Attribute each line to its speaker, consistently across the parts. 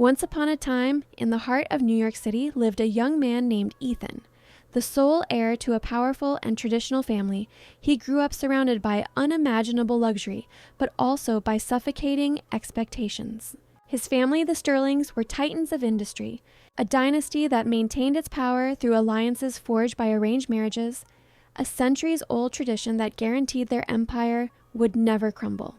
Speaker 1: Once upon a time, in the heart of New York City lived a young man named Ethan. The sole heir to a powerful and traditional family, he grew up surrounded by unimaginable luxury, but also by suffocating expectations. His family, the Sterlings, were titans of industry, a dynasty that maintained its power through alliances forged by arranged marriages, a centuries-old tradition that guaranteed their empire would never crumble.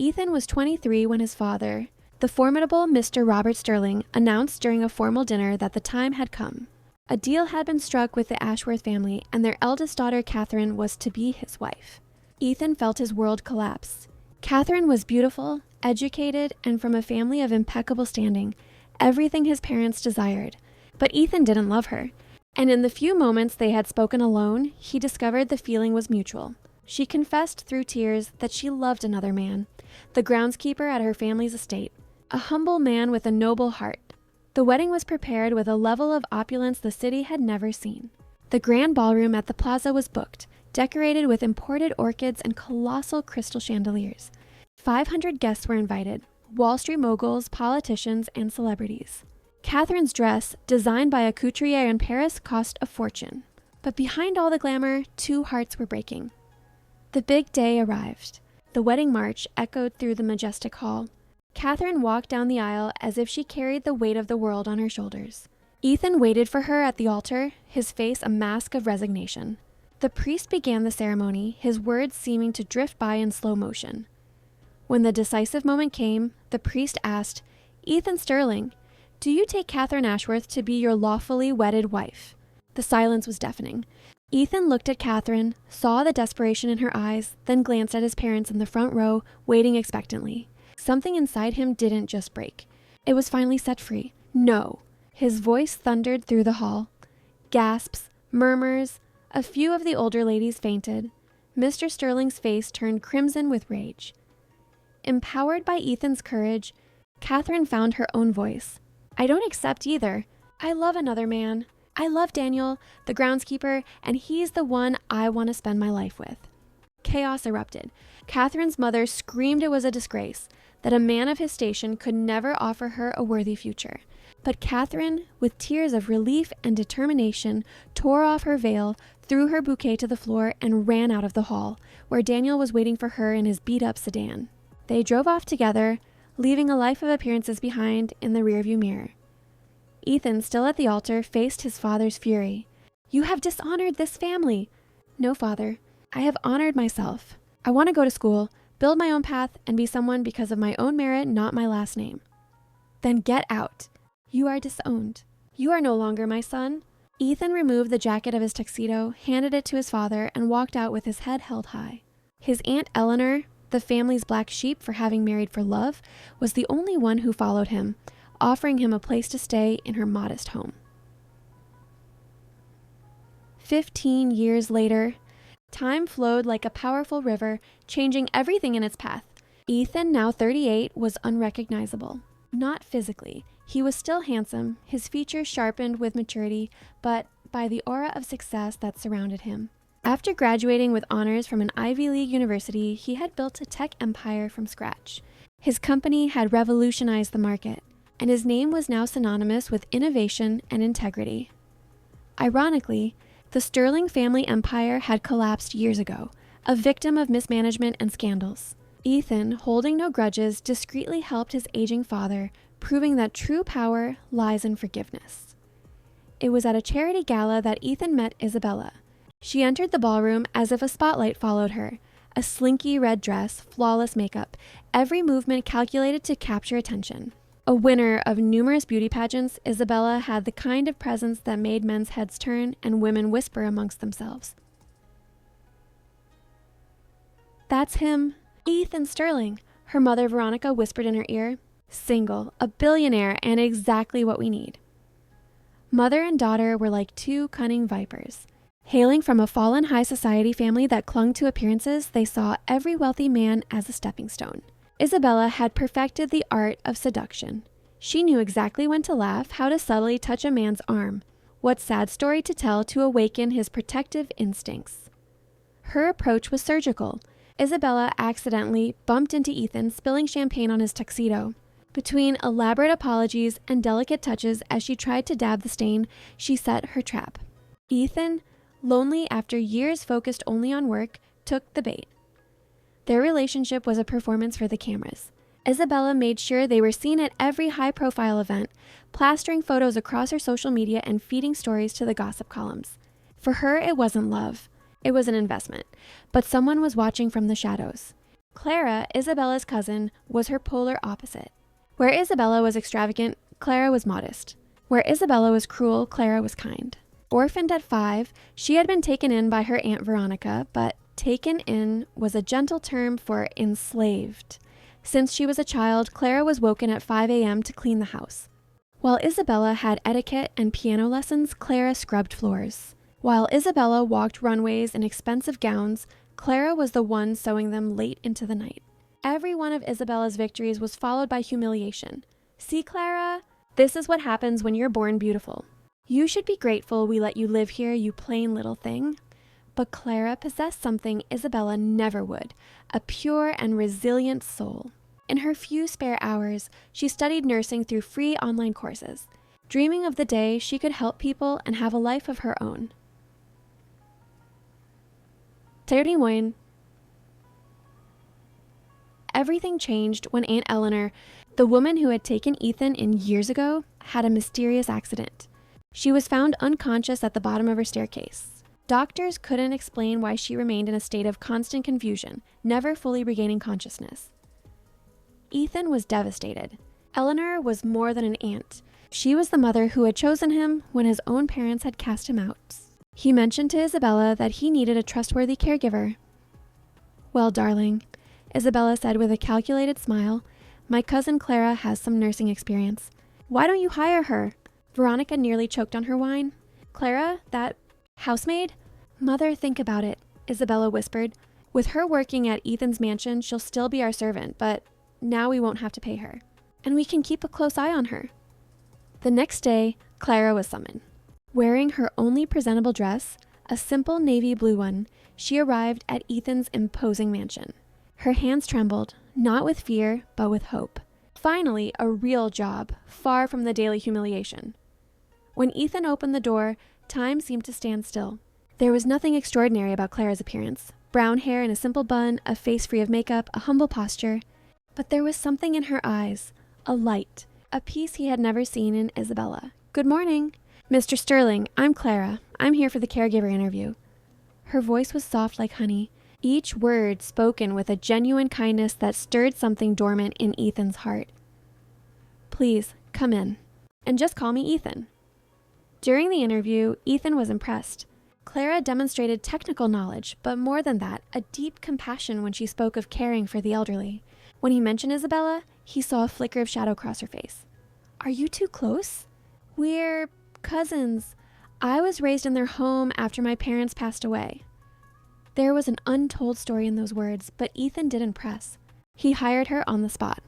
Speaker 1: Ethan was 23 when his father, the formidable Mr. Robert Sterling, announced during a formal dinner that the time had come. A deal had been struck with the Ashworth family, and their eldest daughter, Catherine, was to be his wife. Ethan felt his world collapse. Catherine was beautiful, educated, and from a family of impeccable standing, everything his parents desired. But Ethan didn't love her, and in the few moments they had spoken alone, he discovered the feeling was mutual. She confessed through tears that she loved another man, the groundskeeper at her family's estate, a humble man with a noble heart. The wedding was prepared with a level of opulence the city had never seen. The grand ballroom at the plaza was booked, decorated with imported orchids and colossal crystal chandeliers. 500 guests were invited, Wall Street moguls, politicians, and celebrities. Catherine's dress, designed by a couturier in Paris, cost a fortune. But behind all the glamour, 2 hearts were breaking. The big day arrived. The wedding march echoed through the majestic hall. Catherine walked down the aisle as if she carried the weight of the world on her shoulders. Ethan waited for her at the altar, his face a mask of resignation. The priest began the ceremony, his words seeming to drift by in slow motion. When the decisive moment came, the priest asked, "Ethan Sterling, do you take Catherine Ashworth to be your lawfully wedded wife?" The silence was deafening. Ethan looked at Catherine, saw the desperation in her eyes, then glanced at his parents in the front row, waiting expectantly. Something inside him didn't just break. It was finally set free. No. His voice thundered through the hall. Gasps, murmurs. A few of the older ladies fainted. Mr. Sterling's face turned crimson with rage. Empowered by Ethan's courage, Catherine found her own voice. "I don't accept either. I love another man. I love Daniel, the groundskeeper, and he's the one I want to spend my life with." Chaos erupted. Catherine's mother screamed it was a disgrace, that a man of his station could never offer her a worthy future. But Catherine, with tears of relief and determination, tore off her veil, threw her bouquet to the floor, and ran out of the hall, where Daniel was waiting for her in his beat-up sedan. They drove off together, leaving a life of appearances behind in the rearview mirror. Ethan, still at the altar, faced his father's fury. "You have dishonored this family." "No, Father. I have honored myself. I want to go to school, build my own path, and be someone because of my own merit, not my last name." "Then get out. You are disowned. You are no longer my son." Ethan removed the jacket of his tuxedo, handed it to his father, and walked out with his head held high. His Aunt Eleanor, the family's black sheep for having married for love, was the only one who followed him, offering him a place to stay in her modest home. 15 years later, time flowed like a powerful river, changing everything in its path. Ethan, now 38, was unrecognizable. Not physically. He was still handsome, his features sharpened with maturity, but by the aura of success that surrounded him. After graduating with honors from an Ivy League university, he had built a tech empire from scratch. His company had revolutionized the market, and his name was now synonymous with innovation and integrity. Ironically, the Sterling family empire had collapsed years ago, a victim of mismanagement and scandals. Ethan, holding no grudges, discreetly helped his aging father, proving that true power lies in forgiveness. It was at a charity gala that Ethan met Isabella. She entered the ballroom as if a spotlight followed her, a slinky red dress, flawless makeup, every movement calculated to capture attention. A winner of numerous beauty pageants, Isabella had the kind of presence that made men's heads turn and women whisper amongst themselves. "That's him, Ethan Sterling," her mother Veronica whispered in her ear. "Single, a billionaire, and exactly what we need." Mother and daughter were like 2 cunning vipers. Hailing from a fallen high society family that clung to appearances, they saw every wealthy man as a stepping stone. Isabella had perfected the art of seduction. She knew exactly when to laugh, how to subtly touch a man's arm, what sad story to tell to awaken his protective instincts. Her approach was surgical. Isabella accidentally bumped into Ethan, spilling champagne on his tuxedo. Between elaborate apologies and delicate touches as she tried to dab the stain, she set her trap. Ethan, lonely after years focused only on work, took the bait. Their relationship was a performance for the cameras. Isabella made sure they were seen at every high-profile event, plastering photos across her social media and feeding stories to the gossip columns. For her, it wasn't love. It was an investment. But someone was watching from the shadows. Clara, Isabella's cousin, was her polar opposite. Where Isabella was extravagant, Clara was modest. Where Isabella was cruel, Clara was kind. Orphaned at 5, she had been taken in by her Aunt Veronica, but taken in was a gentle term for enslaved. Since she was a child, Clara was woken at 5 a.m. to clean the house. While Isabella had etiquette and piano lessons, Clara scrubbed floors. While Isabella walked runways in expensive gowns, Clara was the one sewing them late into the night. Every one of Isabella's victories was followed by humiliation. See, Clara? This is what happens when you're born beautiful. You should be grateful we let you live here, you plain little thing. But Clara possessed something Isabella never would, a pure and resilient soul. In her few spare hours, she studied nursing through free online courses, dreaming of the day she could help people and have a life of her own. Terry Moyne. Everything changed when Aunt Eleanor, the woman who had taken Ethan in years ago, had a mysterious accident. She was found unconscious at the bottom of her staircase. Doctors couldn't explain why she remained in a state of constant confusion, never fully regaining consciousness. Ethan was devastated. Eleanor was more than an aunt. She was the mother who had chosen him when his own parents had cast him out. He mentioned to Isabella that he needed a trustworthy caregiver. "Well, darling," Isabella said with a calculated smile, "my cousin Clara has some nursing experience. Why don't you hire her?" Veronica nearly choked on her wine. "Clara, that housemaid?" "Mother, think about it," Isabella whispered. "With her working at Ethan's mansion, she'll still be our servant, but now we won't have to pay her. And we can keep a close eye on her." The next day, Clara was summoned. Wearing her only presentable dress, a simple navy blue one, she arrived at Ethan's imposing mansion. Her hands trembled, not with fear, but with hope. Finally, a real job, far from the daily humiliation. When Ethan opened the door, time seemed to stand still. There was nothing extraordinary about Clara's appearance. Brown hair in a simple bun, a face free of makeup, a humble posture. But there was something in her eyes, a light, a peace he had never seen in Isabella. "Good morning." "Mr. Sterling, I'm Clara. I'm here for the caregiver interview." Her voice was soft like honey, each word spoken with a genuine kindness that stirred something dormant in Ethan's heart. "Please, come in. And just call me Ethan." During the interview, Ethan was impressed. Clara demonstrated technical knowledge, but more than that, a deep compassion when she spoke of caring for the elderly. When he mentioned Isabella, he saw a flicker of shadow cross her face. "Are you too close?" "We're cousins. I was raised in their home after my parents passed away." There was an untold story in those words, but Ethan didn't press. He hired her on the spot.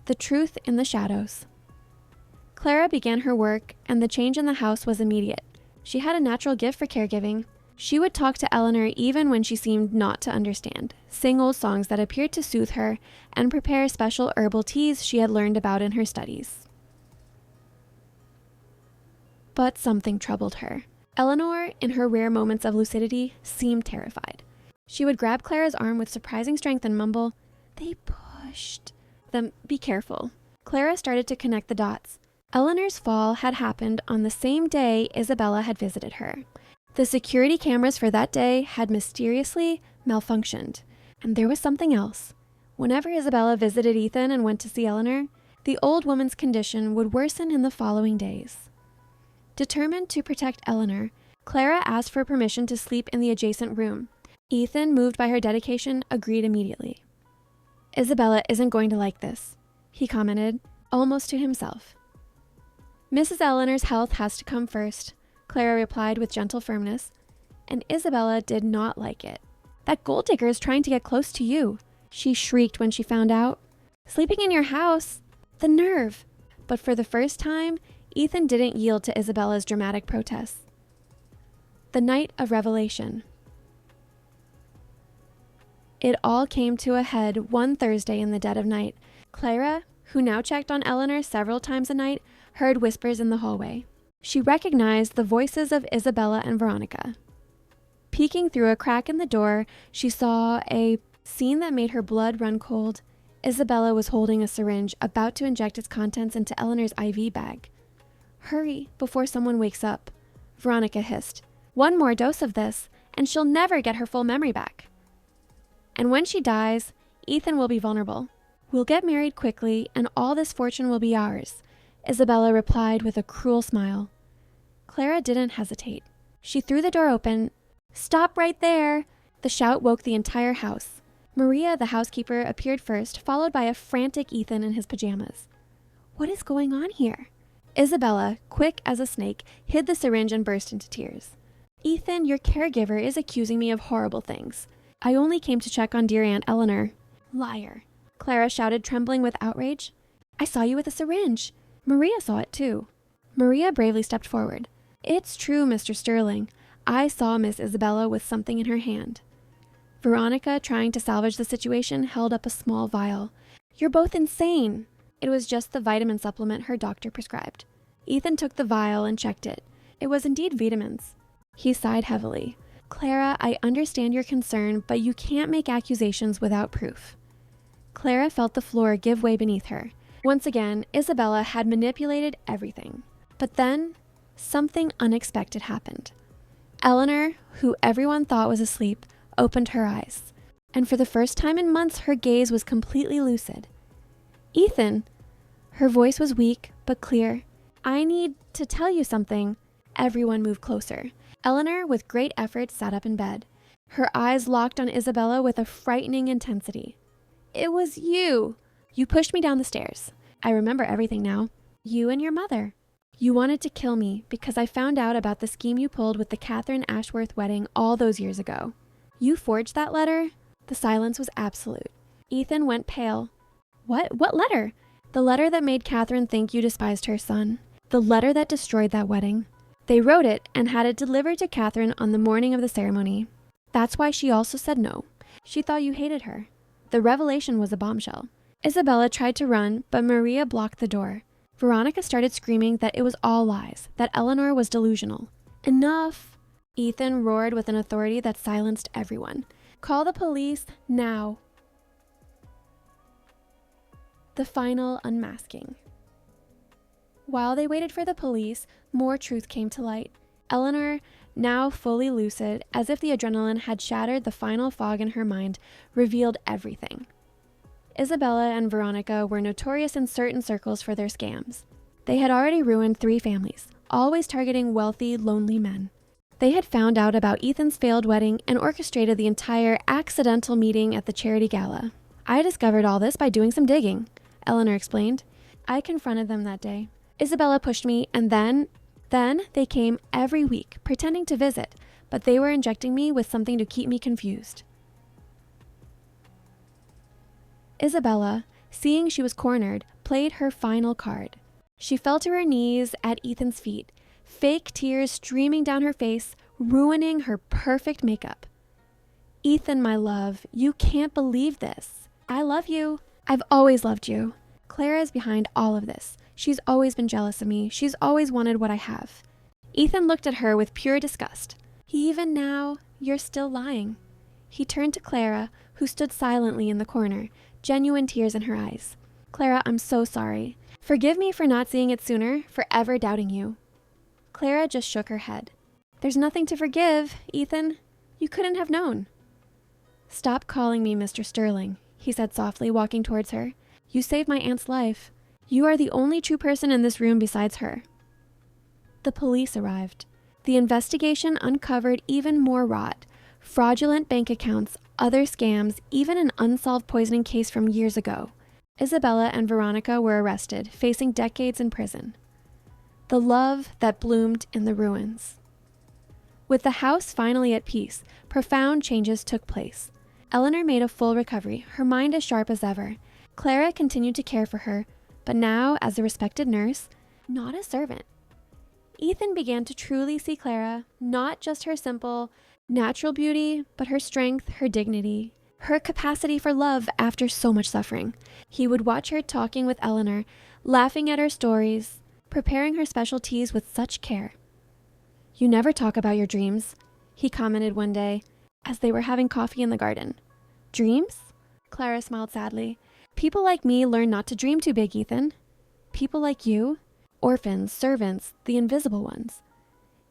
Speaker 1: The truth in the shadows. Clara began her work, and the change in the house was immediate. She had a natural gift for caregiving. She would talk to Eleanor even when she seemed not to understand, sing old songs that appeared to soothe her, and prepare special herbal teas she had learned about in her studies. But something troubled her. Eleanor, in her rare moments of lucidity, seemed terrified. She would grab Clara's arm with surprising strength and mumble, "They pushed them. Be careful." Clara started to connect the dots. Eleanor's fall had happened on the same day Isabella had visited her. The security cameras for that day had mysteriously malfunctioned. And there was something else. Whenever Isabella visited Ethan and went to see Eleanor, the old woman's condition would worsen in the following days. Determined to protect Eleanor, Clara asked for permission to sleep in the adjacent room. Ethan, moved by her dedication, agreed immediately. "Isabella isn't going to like this," he commented, almost to himself. "Mrs. Eleanor's health has to come first," Clara replied with gentle firmness, and Isabella did not like it. "That gold digger is trying to get close to you," she shrieked when she found out. "Sleeping in your house? The nerve!" But for the first time, Ethan didn't yield to Isabella's dramatic protests. The night of revelation. It all came to a head one Thursday in the dead of night. Clara, who now checked on Eleanor several times a night, heard whispers in the hallway. She recognized the voices of Isabella and Veronica. Peeking through a crack in the door, she saw a scene that made her blood run cold. Isabella was holding a syringe, about to inject its contents into Eleanor's IV bag. "Hurry, before someone wakes up," Veronica hissed. "One more dose of this, and she'll never get her full memory back. And when she dies, Ethan will be vulnerable. We'll get married quickly, and all this fortune will be ours," Isabella replied with a cruel smile. Clara didn't hesitate. She threw the door open. "Stop right there!" The shout woke the entire house. Maria, the housekeeper, appeared first, followed by a frantic Ethan in his pajamas. "What is going on here?" Isabella, quick as a snake, hid the syringe and burst into tears. "Ethan, your caregiver is accusing me of horrible things. I only came to check on dear Aunt Eleanor." "Liar," Clara shouted, trembling with outrage. "I saw you with a syringe. Maria saw it too." Maria bravely stepped forward. "It's true, Mr. Sterling. I saw Miss Isabella with something in her hand." Veronica, trying to salvage the situation, held up a small vial. "You're both insane." It was just the vitamin supplement her doctor prescribed. Ethan took the vial and checked it. It was indeed vitamins. He sighed heavily. "Clara, I understand your concern, but you can't make accusations without proof." Clara felt the floor give way beneath her. Once again, Isabella had manipulated everything. But then, something unexpected happened. Eleanor, who everyone thought was asleep, opened her eyes. And for the first time in months, her gaze was completely lucid. "Ethan!" Her voice was weak, but clear. "I need to tell you something." Everyone moved closer. Eleanor, with great effort, sat up in bed. Her eyes locked on Isabella with a frightening intensity. "It was you! You pushed me down the stairs. I remember everything now. You and your mother. You wanted to kill me because I found out about the scheme you pulled with the Catherine Ashworth wedding all those years ago. You forged that letter?" The silence was absolute. Ethan went pale. What letter?" "The letter that made Catherine think you despised her son. The letter that destroyed that wedding. They wrote it and had it delivered to Catherine on the morning of the ceremony. That's why she also said no. She thought you hated her. The revelation was a bombshell." Isabella tried to run, but Maria blocked the door. Veronica started screaming that it was all lies, that Eleanor was delusional. "Enough!" Ethan roared with an authority that silenced everyone. "Call the police now." The final unmasking. While they waited for the police, more truth came to light. Eleanor, now fully lucid, as if the adrenaline had shattered the final fog in her mind, revealed everything. Isabella and Veronica were notorious in certain circles for their scams. They had already ruined 3 families, always targeting wealthy, lonely men. They had found out about Ethan's failed wedding and orchestrated the entire accidental meeting at the charity gala. "I discovered all this by doing some digging," Eleanor explained. "I confronted them that day. Isabella pushed me, and then they came every week, pretending to visit, but they were injecting me with something to keep me confused." Isabella, seeing she was cornered, played her final card. She fell to her knees at Ethan's feet, fake tears streaming down her face, ruining her perfect makeup. "Ethan, my love, you can't believe this. I love you. I've always loved you. Clara is behind all of this. She's always been jealous of me. She's always wanted what I have." Ethan looked at her with pure disgust. "Even now, you're still lying." He turned to Clara, who stood silently in the corner, genuine tears in her eyes. "Clara, I'm so sorry. Forgive me for not seeing it sooner, for ever doubting you." Clara just shook her head. "There's nothing to forgive, Ethan. You couldn't have known." "Stop calling me Mr. Sterling," he said softly, walking towards her. "You saved my aunt's life. You are the only true person in this room besides her." The police arrived. The investigation uncovered even more rot, fraudulent bank accounts, other scams, even an unsolved poisoning case from years ago. Isabella and Veronica were arrested, facing decades in prison. The love that bloomed in the ruins. With the house finally at peace, profound changes took place. Eleanor made a full recovery, her mind as sharp as ever. Clara continued to care for her, but now as a respected nurse, not a servant. Ethan began to truly see Clara, not just her simple, natural beauty, but her strength, her dignity. her capacity for love after so much suffering. He would watch her talking with Eleanor, laughing at her stories, preparing her special teas with such care. "You never talk about your dreams," he commented one day as they were having coffee in the garden. "Dreams?" Clara smiled sadly. "People like me learn not to dream too big, Ethan. People like you, orphans, servants, the invisible ones."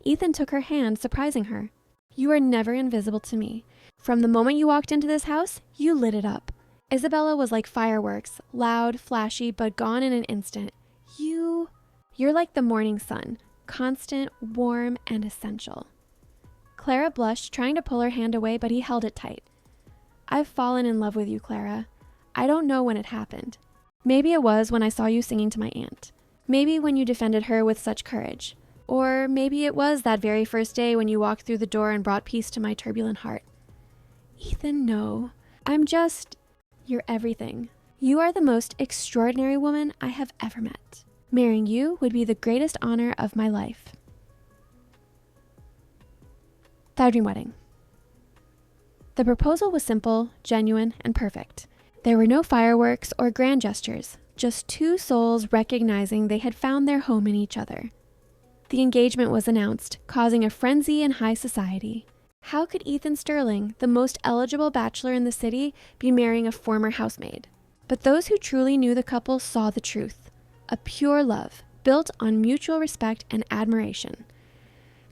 Speaker 1: Ethan took her hand, surprising her. "You are never invisible to me. From the moment you walked into this house, you lit it up." Isabella was like fireworks, loud, flashy, but gone in an instant. You're like the morning sun, constant, warm, and essential." Clara blushed, trying to pull her hand away, but he held it tight. "I've fallen in love with you, Clara. I don't know when it happened. Maybe it was when I saw you singing to my aunt. Maybe when you defended her with such courage. Or maybe it was that very first day when you walked through the door and brought peace to my turbulent heart." "Ethan, no. You're everything. You are the most extraordinary woman I have ever met. Marrying you would be the greatest honor of my life." The dream wedding. The proposal was simple, genuine, and perfect. There were no fireworks or grand gestures, just two souls recognizing they had found their home in each other. The engagement was announced, causing a frenzy in high society. How could Ethan Sterling, the most eligible bachelor in the city, be marrying a former housemaid? But those who truly knew the couple saw the truth. A pure love, built on mutual respect and admiration.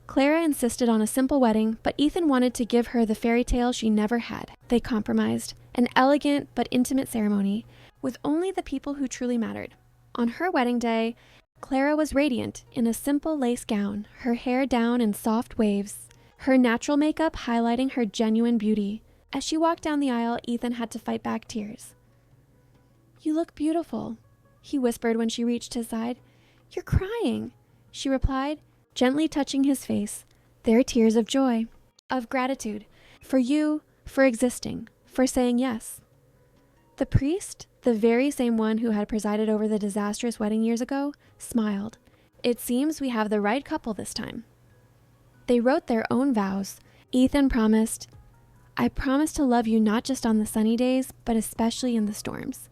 Speaker 1: Clara insisted on a simple wedding, but Ethan wanted to give her the fairy tale she never had. They compromised, an elegant but intimate ceremony, with only the people who truly mattered. On her wedding day, Clara was radiant in a simple lace gown, her hair down in soft waves, her natural makeup highlighting her genuine beauty. As she walked down the aisle, Ethan had to fight back tears. "You look beautiful," he whispered when she reached his side. "You're crying," she replied, gently touching his face. They were tears of joy, of gratitude, for you, for existing, for saying yes. The priest, the very same one who had presided over the disastrous wedding years ago, smiled. "It seems we have the right couple this time." They wrote their own vows. Ethan promised, "I promise to love you not just on the sunny days, but especially in the storms.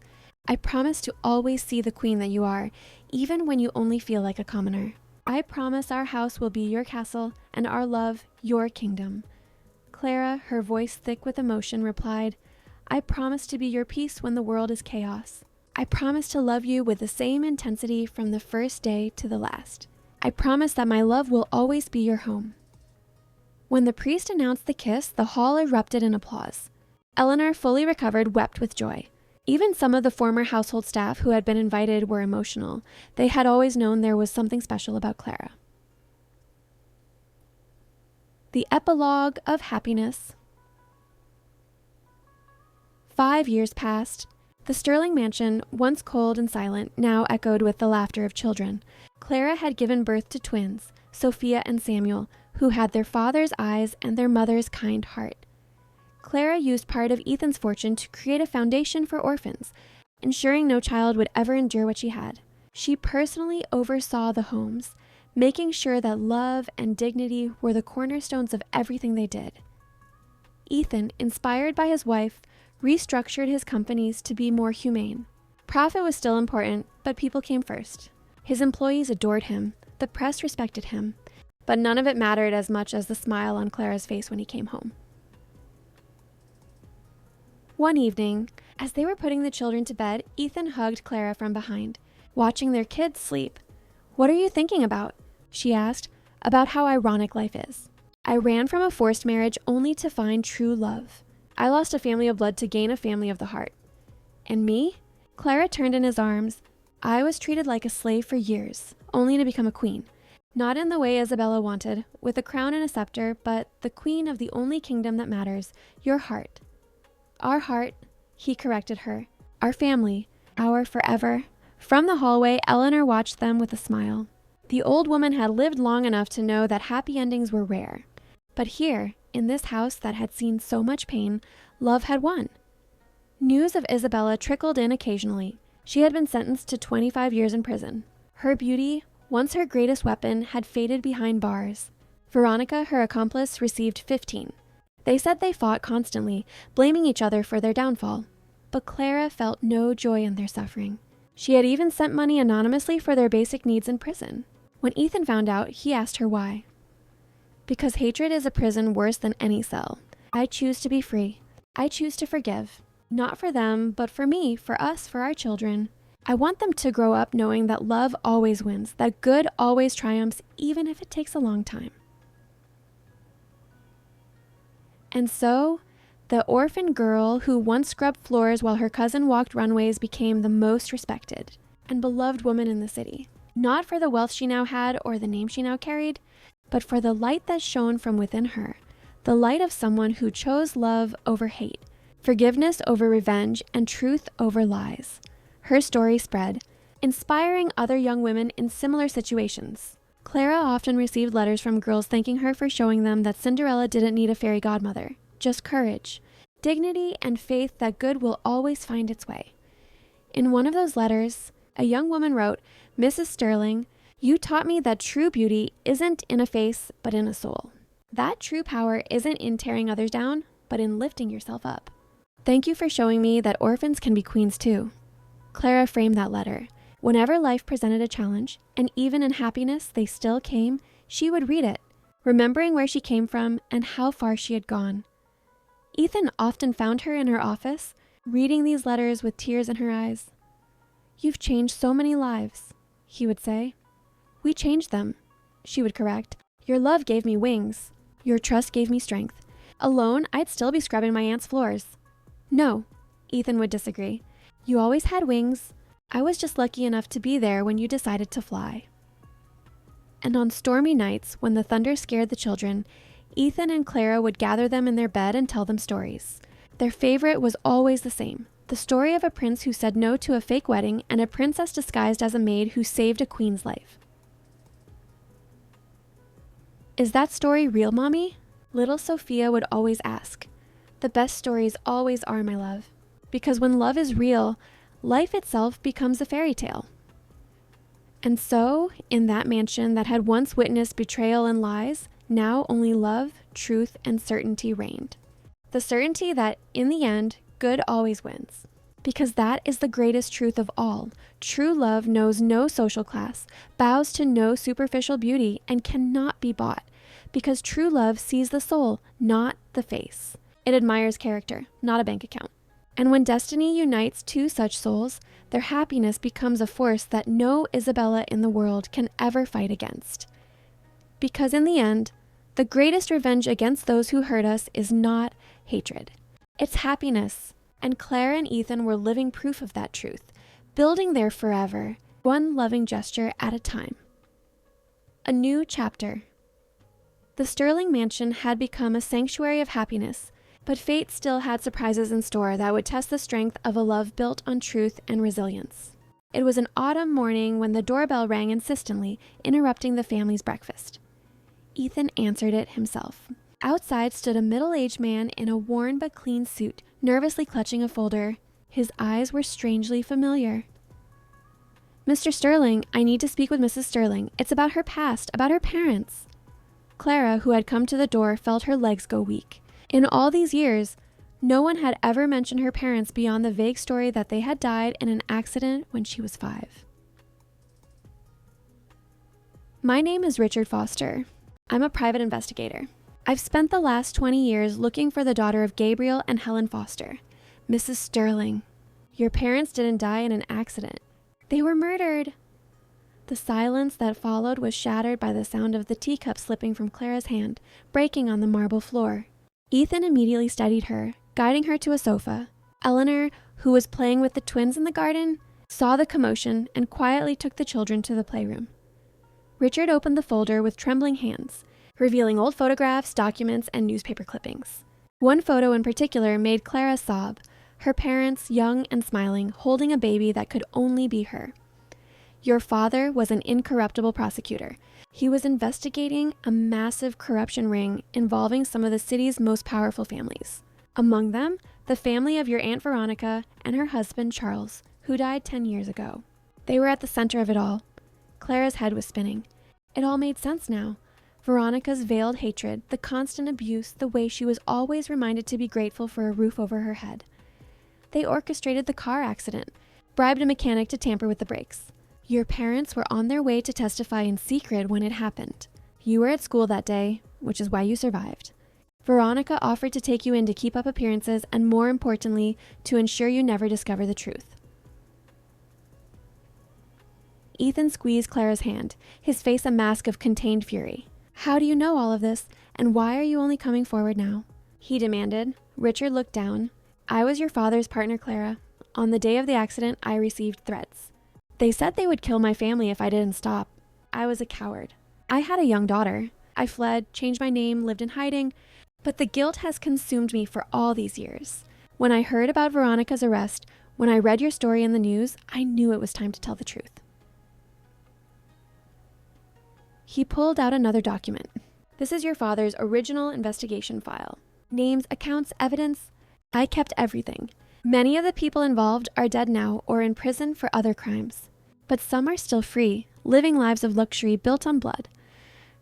Speaker 1: I promise to always see the queen that you are, even when you only feel like a commoner. I promise our house will be your castle and our love your kingdom." Clara, her voice thick with emotion, replied, "I promise to be your peace when the world is chaos. I promise to love you with the same intensity from the first day to the last. I promise that my love will always be your home." When the priest announced the kiss, the hall erupted in applause. Eleanor, fully recovered, wept with joy. Even some of the former household staff who had been invited were emotional. They had always known there was something special about Clara. The epilogue of happiness. 5 years passed. The Sterling mansion, once cold and silent, now echoed with the laughter of children. Clara had given birth to twins, Sophia and Samuel, who had their father's eyes and their mother's kind heart. Clara used part of Ethan's fortune to create a foundation for orphans, ensuring no child would ever endure what she had. She personally oversaw the homes, making sure that love and dignity were the cornerstones of everything they did. Ethan, inspired by his wife, restructured his companies to be more humane. Profit was still important, but people came first. His employees adored him, the press respected him, but none of it mattered as much as the smile on Clara's face when he came home. One evening, as they were putting the children to bed, Ethan hugged Clara from behind, watching their kids sleep. "What are you thinking about?" she asked. "About how ironic life is. I ran from a forced marriage only to find true love. I lost a family of blood to gain a family of the heart. And me?" Clara turned in his arms. "I was treated like a slave for years, only to become a queen. Not in the way Isabella wanted, with a crown and a scepter, but the queen of the only kingdom that matters, your heart." "Our heart," he corrected her. "Our family, our forever." From the hallway, Eleanor watched them with a smile. The old woman had lived long enough to know that happy endings were rare. But here, in this house that had seen so much pain, love had won. News of Isabella trickled in occasionally. She had been sentenced to 25 years in prison. Her beauty, once her greatest weapon, had faded behind bars. Veronica, her accomplice, received 15. They said they fought constantly, blaming each other for their downfall. But Clara felt no joy in their suffering. She had even sent money anonymously for their basic needs in prison. When Ethan found out, he asked her why. Because hatred is a prison worse than any cell. I choose to be free. I choose to forgive. Not for them, but for me, for us, for our children. I want them to grow up knowing that love always wins, that good always triumphs, even if it takes a long time. And so, the orphan girl who once scrubbed floors while her cousin walked runways became the most respected and beloved woman in the city. Not for the wealth she now had or the name she now carried, but for the light that shone from within her, the light of someone who chose love over hate, forgiveness over revenge, and truth over lies. Her story spread, inspiring other young women in similar situations. Clara often received letters from girls thanking her for showing them that Cinderella didn't need a fairy godmother, just courage, dignity, and faith that good will always find its way. In one of those letters, a young woman wrote, "Mrs. Sterling, you taught me that true beauty isn't in a face, but in a soul. That true power isn't in tearing others down, but in lifting yourself up. Thank you for showing me that orphans can be queens too." Clara framed that letter. Whenever life presented a challenge, and even in happiness they still came, she would read it, remembering where she came from and how far she had gone. Ethan often found her in her office, reading these letters with tears in her eyes. "You've changed so many lives," he would say. "We changed them," she would correct. "Your love gave me wings. Your trust gave me strength. Alone, I'd still be scrubbing my aunt's floors." "No," Ethan would disagree. "You always had wings. I was just lucky enough to be there when you decided to fly." And on stormy nights, when the thunder scared the children, Ethan and Clara would gather them in their bed and tell them stories. Their favorite was always the same, the story of a prince who said no to a fake wedding and a princess disguised as a maid who saved a queen's life. "Is that story real, Mommy?" little Sophia would always ask. "The best stories always are, my love. Because when love is real, life itself becomes a fairy tale." And so, in that mansion that had once witnessed betrayal and lies, now only love, truth, and certainty reigned. The certainty that, in the end, good always wins. Because that is the greatest truth of all. True love knows no social class, bows to no superficial beauty, and cannot be bought. Because true love sees the soul, not the face. It admires character, not a bank account. And when destiny unites two such souls, their happiness becomes a force that no Isabella in the world can ever fight against. Because in the end, the greatest revenge against those who hurt us is not hatred. It's happiness. And Clara and Ethan were living proof of that truth, building their forever, one loving gesture at a time. A new chapter. The Sterling mansion had become a sanctuary of happiness, but fate still had surprises in store that would test the strength of a love built on truth and resilience. It was an autumn morning when the doorbell rang insistently, interrupting the family's breakfast. Ethan answered it himself. Outside stood a middle-aged man in a worn but clean suit, nervously clutching a folder. His eyes were strangely familiar. "Mr. Sterling, I need to speak with Mrs. Sterling. It's about her past, about her parents." Clara, who had come to the door, felt her legs go weak. In all these years, no one had ever mentioned her parents beyond the vague story that they had died in an accident when she was 5. "My name is Richard Foster. I'm a private investigator. I've spent the last 20 years looking for the daughter of Gabriel and Helen Foster. Mrs. Sterling, your parents didn't die in an accident. They were murdered." The silence that followed was shattered by the sound of the teacup slipping from Clara's hand, breaking on the marble floor. Ethan immediately steadied her, guiding her to a sofa. Eleanor, who was playing with the twins in the garden, saw the commotion and quietly took the children to the playroom. Richard opened the folder with trembling hands, revealing old photographs, documents, and newspaper clippings. One photo in particular made Clara sob, her parents, young and smiling, holding a baby that could only be her. "Your father was an incorruptible prosecutor. He was investigating a massive corruption ring involving some of the city's most powerful families. Among them, the family of your Aunt Veronica and her husband, Charles, who died 10 years ago. They were at the center of it all." Clara's head was spinning. It all made sense now. Veronica's veiled hatred, the constant abuse, the way she was always reminded to be grateful for a roof over her head. They orchestrated the car accident, bribed a mechanic to tamper with the brakes. Your parents were on their way to testify in secret when it happened. You were at school that day, which is why you survived. Veronica offered to take you in to keep up appearances and, more importantly, to ensure you never discover the truth. Ethan squeezed Clara's hand, his face a mask of contained fury. How do you know all of this, and why are you only coming forward now? He demanded. Richard looked down. I was your father's partner, Clara. On the day of the accident, I received threats. They said they would kill my family if I didn't stop. I was a coward. I had a young daughter. I fled, changed my name, lived in hiding, but the guilt has consumed me for all these years. When I heard about Veronica's arrest, when I read your story in the news, I knew it was time to tell the truth. He pulled out another document. This is your father's original investigation file. Names, accounts, evidence. I kept everything. Many of the people involved are dead now or in prison for other crimes. But some are still free, living lives of luxury built on blood.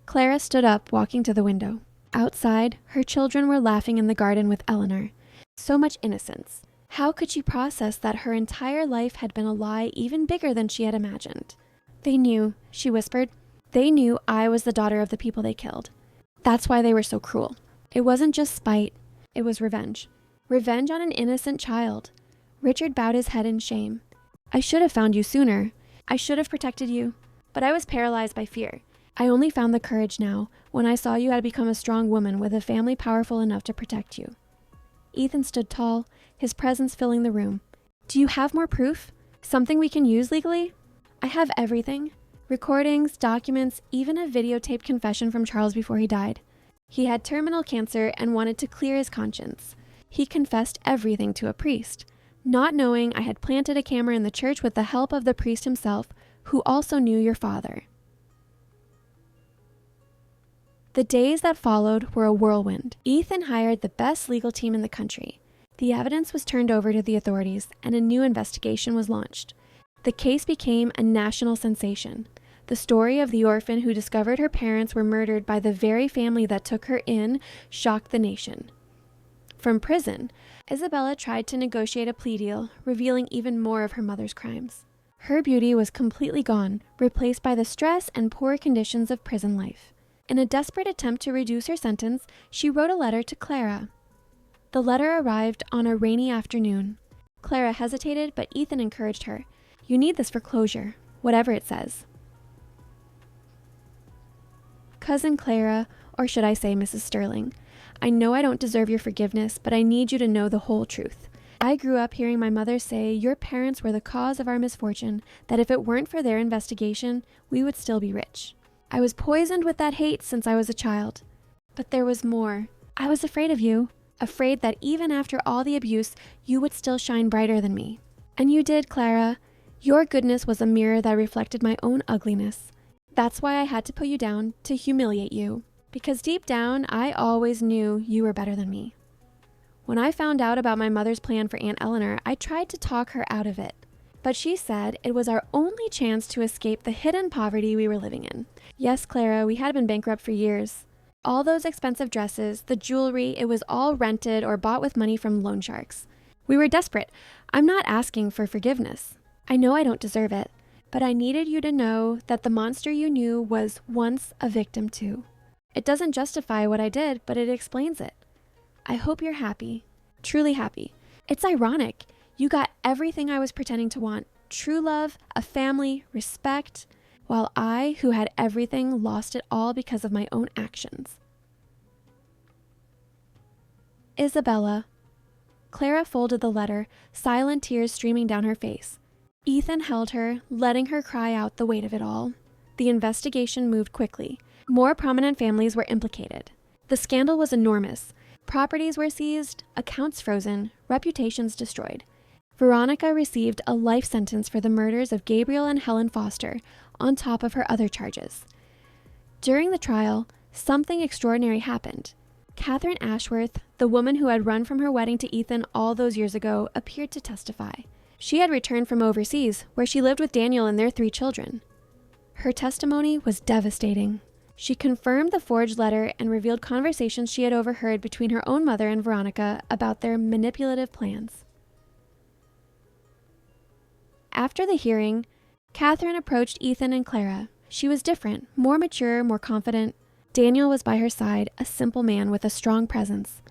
Speaker 1: Clara stood up, walking to the window. Outside, her children were laughing in the garden with Eleanor. So much innocence. How could she process that her entire life had been a lie even bigger than she had imagined? They knew, she whispered. They knew I was the daughter of the people they killed. That's why they were so cruel. It wasn't just spite, it was revenge. Revenge on an innocent child. Richard bowed his head in shame. I should have found you sooner. I should have protected you. But I was paralyzed by fear. I only found the courage now, when I saw you had become a strong woman with a family powerful enough to protect you. Ethan stood tall, his presence filling the room. Do you have more proof? Something we can use legally? I have everything. Recordings, documents, even a videotaped confession from Charles before he died. He had terminal cancer and wanted to clear his conscience. He confessed everything to a priest, not knowing I had planted a camera in the church with the help of the priest himself, who also knew your father. The days that followed were a whirlwind. Ethan hired the best legal team in the country. The evidence was turned over to the authorities, and a new investigation was launched. The case became a national sensation. The story of the orphan who discovered her parents were murdered by the very family that took her in shocked the nation. From prison, Isabella tried to negotiate a plea deal, revealing even more of her mother's crimes. Her beauty was completely gone, replaced by the stress and poor conditions of prison life. In a desperate attempt to reduce her sentence, she wrote a letter to Clara. The letter arrived on a rainy afternoon. Clara hesitated, but Ethan encouraged her. You need this for closure, whatever it says. Cousin Clara, or should I say Mrs. Sterling, I know I don't deserve your forgiveness, but I need you to know the whole truth. I grew up hearing my mother say your parents were the cause of our misfortune, that if it weren't for their investigation, we would still be rich. I was poisoned with that hate since I was a child. But there was more. I was afraid of you, afraid that even after all the abuse, you would still shine brighter than me. And you did, Clara. Your goodness was a mirror that reflected my own ugliness. That's why I had to put you down, to humiliate you. Because deep down, I always knew you were better than me. When I found out about my mother's plan for Aunt Eleanor, I tried to talk her out of it. But she said it was our only chance to escape the hidden poverty we were living in. Yes, Clara, we had been bankrupt for years. All those expensive dresses, the jewelry, it was all rented or bought with money from loan sharks. We were desperate. I'm not asking for forgiveness. I know I don't deserve it, but I needed you to know that the monster you knew was once a victim too. It doesn't justify what I did, but it explains it. I hope you're happy, truly happy. It's ironic. You got everything I was pretending to want. True love, a family, respect, while I, who had everything, lost it all because of my own actions. Isabella. Clara folded the letter, silent tears streaming down her face. Ethan held her, letting her cry out the weight of it all. The investigation moved quickly. More prominent families were implicated. The scandal was enormous. Properties were seized, accounts frozen, reputations destroyed. Veronica received a life sentence for the murders of Gabriel and Helen Foster, on top of her other charges. During the trial, something extraordinary happened. Catherine Ashworth, the woman who had run from her wedding to Ethan all those years ago, appeared to testify. She had returned from overseas, where she lived with Daniel and their 3 children. Her testimony was devastating. She confirmed the forged letter and revealed conversations she had overheard between her own mother and Veronica about their manipulative plans. After the hearing, Catherine approached Ethan and Clara. She was different, more mature, more confident. Daniel was by her side, a simple man with a strong presence.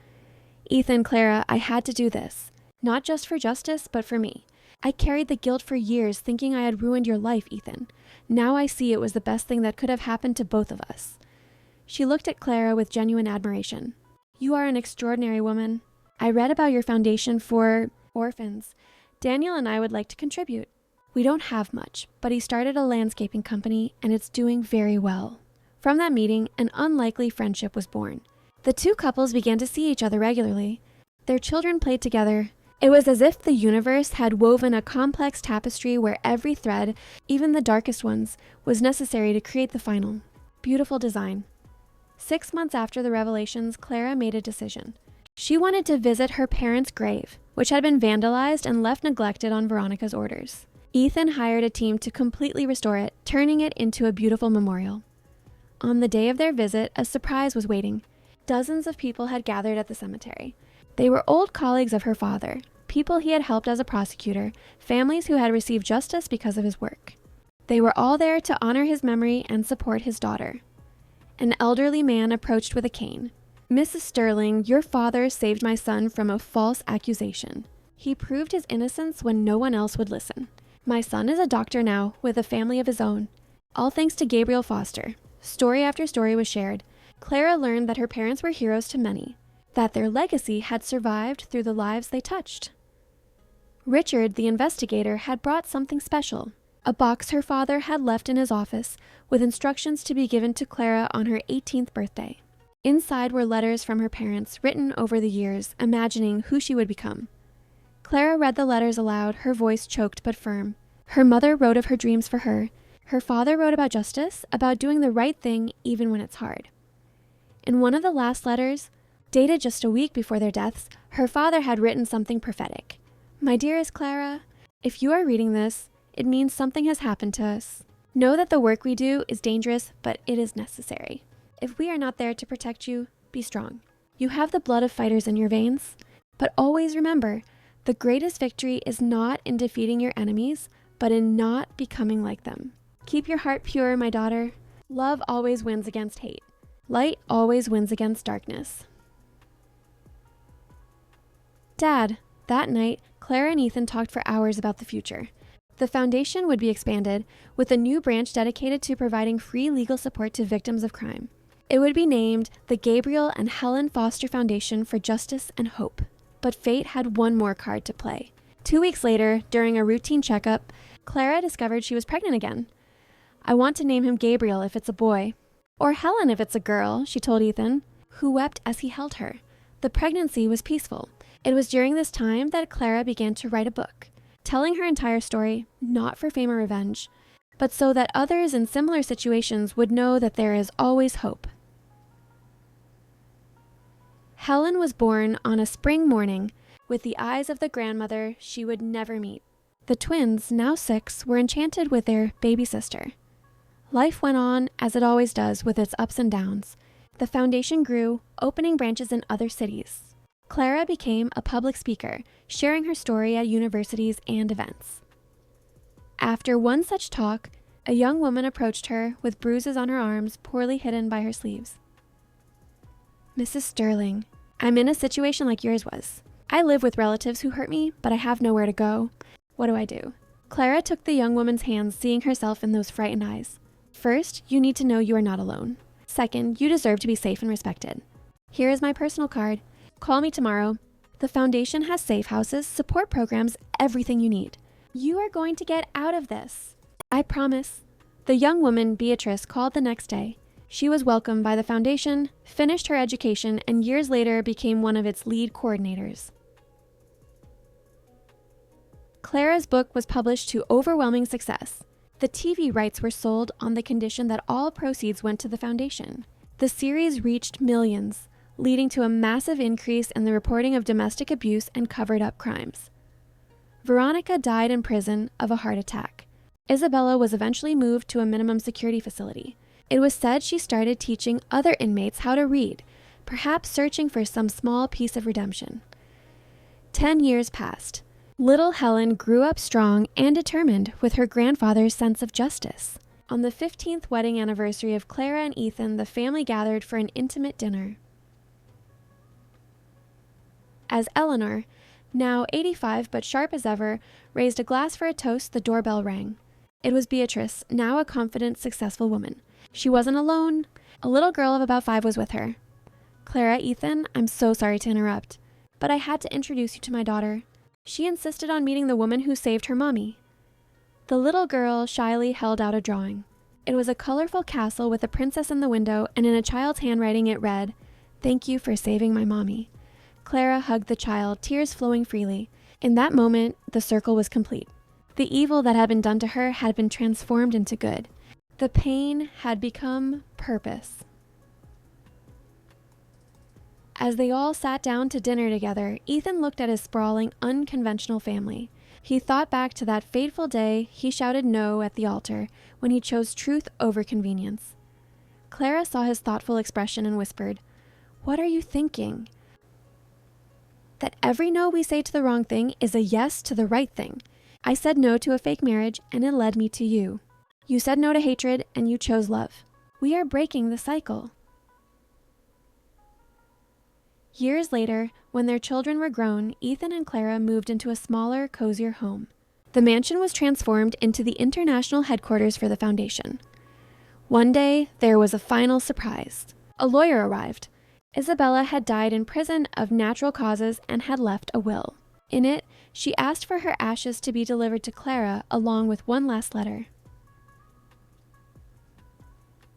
Speaker 1: Ethan, Clara, I had to do this. Not just for justice, but for me. I carried the guilt for years, thinking I had ruined your life, Ethan. Now I see it was the best thing that could have happened to both of us. She looked at Clara with genuine admiration. You are an extraordinary woman. I read about your foundation for orphans. Daniel and I would like to contribute. We don't have much, but he started a landscaping company, and it's doing very well. From that meeting, an unlikely friendship was born. The two couples began to see each other regularly. Their children played together. It was as if the universe had woven a complex tapestry where every thread, even the darkest ones, was necessary to create the final, beautiful design. 6 months after the revelations, Clara made a decision. She wanted to visit her parents' grave, which had been vandalized and left neglected on Veronica's orders. Ethan hired a team to completely restore it, turning it into a beautiful memorial. On the day of their visit, a surprise was waiting. Dozens of people had gathered at the cemetery. They were old colleagues of her father, people he had helped as a prosecutor, families who had received justice because of his work. They were all there to honor his memory and support his daughter. An elderly man approached with a cane. Mrs. Sterling, your father saved my son from a false accusation. He proved his innocence when no one else would listen. My son is a doctor now, with a family of his own. All thanks to Gabriel Foster. Story after story was shared. Clara learned that her parents were heroes to many, that their legacy had survived through the lives they touched. Richard, the investigator, had brought something special, a box her father had left in his office with instructions to be given to Clara on her 18th birthday. Inside were letters from her parents, written over the years, imagining who she would become. Clara read the letters aloud, her voice choked but firm. Her mother wrote of her dreams for her. Her father wrote about justice, about doing the right thing even when it's hard. In one of the last letters, dated just a week before their deaths, her father had written something prophetic. My dearest Clara, if you are reading this, it means something has happened to us. Know that the work we do is dangerous, but it is necessary. If we are not there to protect you, be strong. You have the blood of fighters in your veins, but always remember, the greatest victory is not in defeating your enemies, but in not becoming like them. Keep your heart pure, my daughter. Love always wins against hate. Light always wins against darkness. Dad, that night, Clara and Ethan talked for hours about the future. The foundation would be expanded, with a new branch dedicated to providing free legal support to victims of crime. It would be named the Gabriel and Helen Foster Foundation for Justice and Hope. But fate had one more card to play. 2 weeks later, during a routine checkup, Clara discovered she was pregnant again. I want to name him Gabriel if it's a boy. Or Helen if it's a girl, she told Ethan, who wept as he held her. The pregnancy was peaceful. It was during this time that Clara began to write a book, telling her entire story, not for fame or revenge, but so that others in similar situations would know that there is always hope. Helen was born on a spring morning with the eyes of the grandmother she would never meet. The twins, now 6, were enchanted with their baby sister. Life went on as it always does with its ups and downs. The foundation grew, opening branches in other cities. Clara became a public speaker, sharing her story at universities and events. After one such talk, a young woman approached her with bruises on her arms poorly hidden by her sleeves. Mrs. Sterling, I'm in a situation like yours was. I live with relatives who hurt me, but I have nowhere to go. What do I do? Clara took the young woman's hands, seeing herself in those frightened eyes. First, you need to know you are not alone. Second, you deserve to be safe and respected. Here is my personal card. Call me tomorrow. The foundation has safe houses, support programs, everything you need. You are going to get out of this. I promise. The young woman, Beatrice, called the next day. She was welcomed by the foundation, finished her education, and years later became one of its lead coordinators. Clara's book was published to overwhelming success. The TV rights were sold on the condition that all proceeds went to the foundation. The series reached millions, leading to a massive increase in the reporting of domestic abuse and covered-up crimes. Veronica died in prison of a heart attack. Isabella was eventually moved to a minimum security facility. It was said she started teaching other inmates how to read, perhaps searching for some small piece of redemption. 10 years passed. Little Helen grew up strong and determined with her grandfather's sense of justice. On the 15th wedding anniversary of Clara and Ethan, the family gathered for an intimate dinner. As Eleanor, now 85 but sharp as ever, raised a glass for a toast, the doorbell rang. It was Beatrice, now a confident, successful woman. She wasn't alone. A little girl of about 5 was with her. "Clara, Ethan, I'm so sorry to interrupt, but I had to introduce you to my daughter. She insisted on meeting the woman who saved her mommy." The little girl shyly held out a drawing. It was a colorful castle with a princess in the window, and in a child's handwriting it read, "Thank you for saving my mommy." Clara hugged the child, tears flowing freely. In that moment, the circle was complete. The evil that had been done to her had been transformed into good. The pain had become purpose. As they all sat down to dinner together, Ethan looked at his sprawling, unconventional family. He thought back to that fateful day he shouted no at the altar when he chose truth over convenience. Clara saw his thoughtful expression and whispered, "What are you thinking?" "That every no we say to the wrong thing is a yes to the right thing. I said no to a fake marriage, and it led me to you. You said no to hatred, and you chose love. We are breaking the cycle." Years later, when their children were grown, Ethan and Clara moved into a smaller, cozier home. The mansion was transformed into the international headquarters for the foundation. One day, there was a final surprise. A lawyer arrived. Isabella had died in prison of natural causes and had left a will. In it, she asked for her ashes to be delivered to Clara along with one last letter.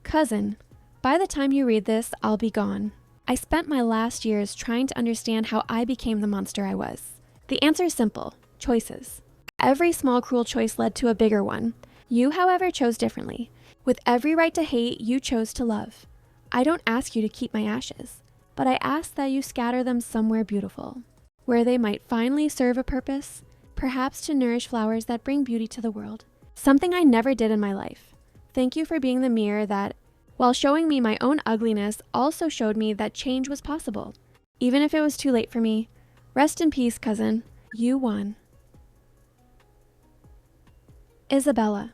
Speaker 1: "Cousin, by the time you read this, I'll be gone. I spent my last years trying to understand how I became the monster I was. The answer is simple: choices. Every small cruel choice led to a bigger one. You, however, chose differently. With every right to hate, you chose to love. I don't ask you to keep my ashes, but I ask that you scatter them somewhere beautiful, where they might finally serve a purpose, perhaps to nourish flowers that bring beauty to the world. Something I never did in my life. Thank you for being the mirror that, while showing me my own ugliness, also showed me that change was possible. Even if it was too late for me. Rest in peace, cousin. You won." Isabella.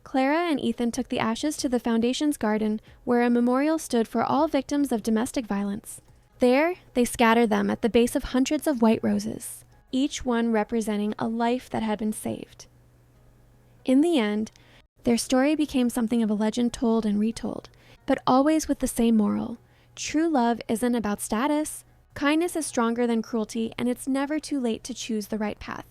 Speaker 1: Clara and Ethan took the ashes to the foundation's garden, where a memorial stood for all victims of domestic violence. There, they scattered them at the base of hundreds of white roses, each one representing a life that had been saved. In the end, their story became something of a legend told and retold, but always with the same moral. True love isn't about status. Kindness is stronger than cruelty, and it's never too late to choose the right path.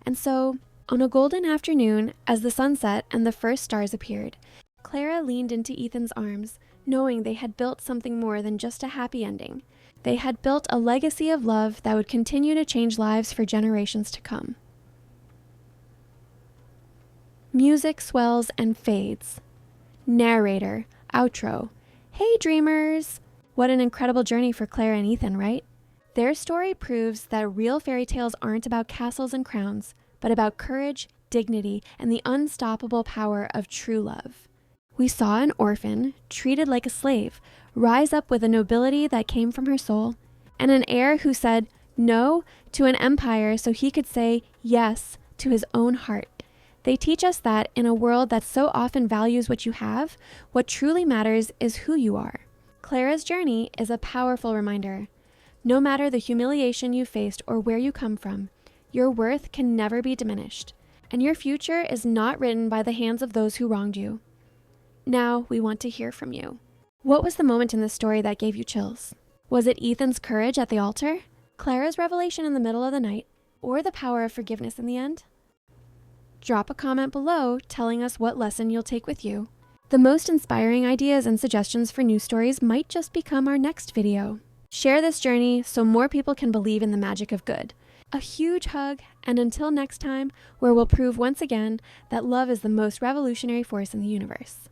Speaker 1: And so, on a golden afternoon, as the sun set and the first stars appeared, Clara leaned into Ethan's arms, knowing they had built something more than just a happy ending. They had built a legacy of love that would continue to change lives for generations to come. Music swells and fades. Narrator, outro. Hey dreamers! What an incredible journey for Clara and Ethan, right? Their story proves that real fairy tales aren't about castles and crowns, but about courage, dignity, and the unstoppable power of true love. We saw an orphan, treated like a slave, rise up with a nobility that came from her soul, and an heir who said no to an empire so he could say yes to his own heart. They teach us that in a world that so often values what you have, what truly matters is who you are. Clara's journey is a powerful reminder. No matter the humiliation you faced or where you come from, your worth can never be diminished, and your future is not written by the hands of those who wronged you. Now, we want to hear from you. What was the moment in this story that gave you chills? Was it Ethan's courage at the altar, Clara's revelation in the middle of the night, or the power of forgiveness in the end? Drop a comment below telling us what lesson you'll take with you. The most inspiring ideas and suggestions for new stories might just become our next video. Share this journey so more people can believe in the magic of good. A huge hug, and until next time, where we'll prove once again that love is the most revolutionary force in the universe.